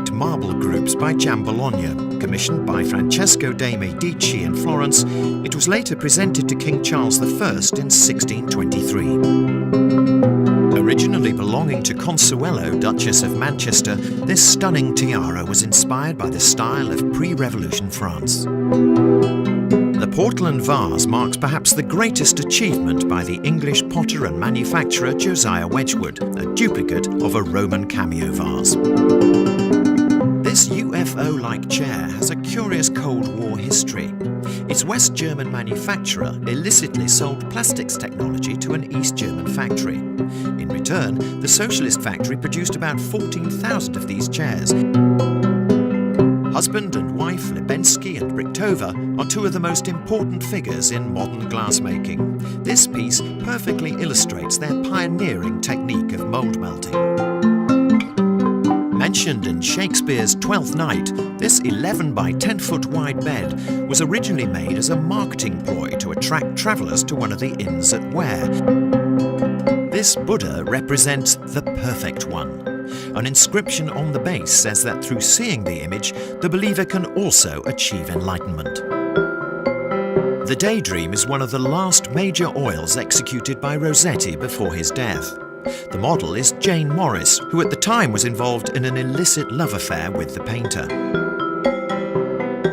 ornate marble groups by Giambologna. Commissioned by Francesco de' Medici in Florence, it was later presented to King Charles I in 1623. Originally belonging to Consuelo, Duchess of Manchester, this stunning tiara was inspired by the style of pre-Revolution France. The porcelain vase marks perhaps the greatest achievement by the English potter and manufacturer Josiah Wedgwood, a duplicate of a Roman cameo vase. This UFO-like chair has a curious Cold War history. Its West German manufacturer illicitly sold plastics technology to an East German factory. In return, the socialist factory produced about 14,000 of these chairs. Husband and wife Lebensky and Brichtova are two of the most important figures in modern glassmaking. This piece perfectly illustrates their pioneering technique of mould melting. Mentioned in Shakespeare's Twelfth Night, this 11 by 10 foot wide bed was originally made as a marketing ploy to attract travellers to one of the inns at Ware. This Buddha represents the perfect one. An inscription on the base says that through seeing the image, the believer can also achieve enlightenment. The Daydream is one of the last major oils executed by Rossetti before his death. The model is Jane Morris, who at the time was involved in an illicit love affair with the painter.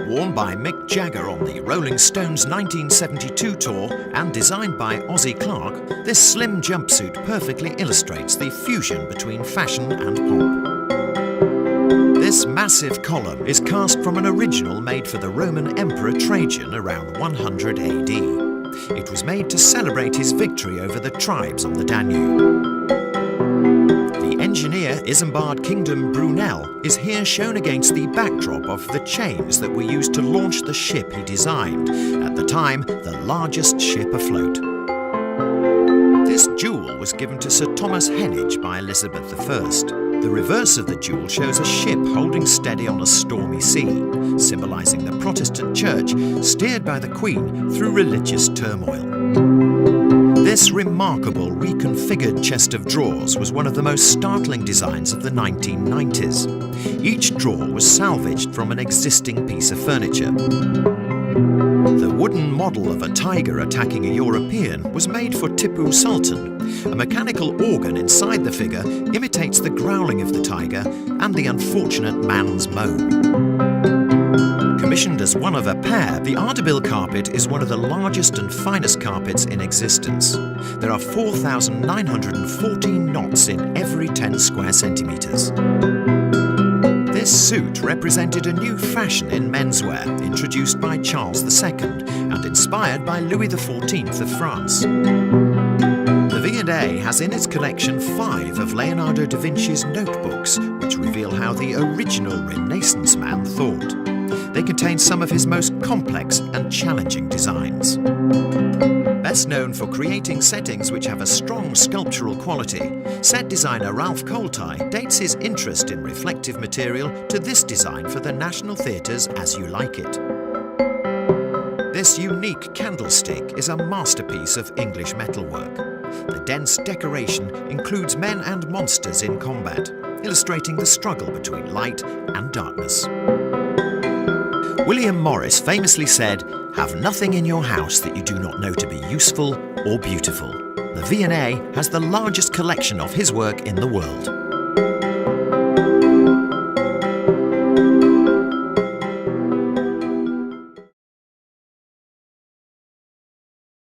Worn by Mick Jagger on the Rolling Stones 1972 tour and designed by Ozzie Clarke, this slim jumpsuit perfectly illustrates the fusion between fashion and pop. This massive column is cast from an original made for the Roman Emperor Trajan around 100 AD. It was made to celebrate his victory over the tribes on the Danube. The engineer Isambard Kingdom Brunel is here shown against the backdrop of the chains that were used to launch the ship he designed, at the time the largest ship afloat. This jewel was given to Sir Thomas Heneage by Elizabeth I. The reverse of the jewel shows a ship holding steady on a stormy sea, symbolising the Protestant Church steered by the Queen through religious turmoil. This remarkable reconfigured chest of drawers was one of the most startling designs of the 1990s. Each drawer was salvaged from an existing piece of furniture. The wooden model of a tiger attacking a European was made for Tipu Sultan. A mechanical organ inside the figure imitates the growling of the tiger and the unfortunate man's moan. Commissioned as one of a pair, the Ardabil carpet is one of the largest and finest carpets in existence. There are 4,914 knots in every 10 square centimetres. This suit represented a new fashion in menswear, introduced by Charles II and inspired by Louis XIV of France. The V&A has in its collection 5 of Leonardo da Vinci's notebooks, which reveal how the original Renaissance man thought. They contain some of his most complex and challenging designs. Best known for creating settings which have a strong sculptural quality, set designer Ralph Koltai dates his interest in reflective material to this design for the National Theatre's As You Like It. This unique candlestick is a masterpiece of English metalwork. The dense decoration includes men and monsters in combat, illustrating the struggle between light and darkness. William Morris famously said, "Have nothing in your house that you do not know to be useful or beautiful." The V&A has the largest collection of his work in the world.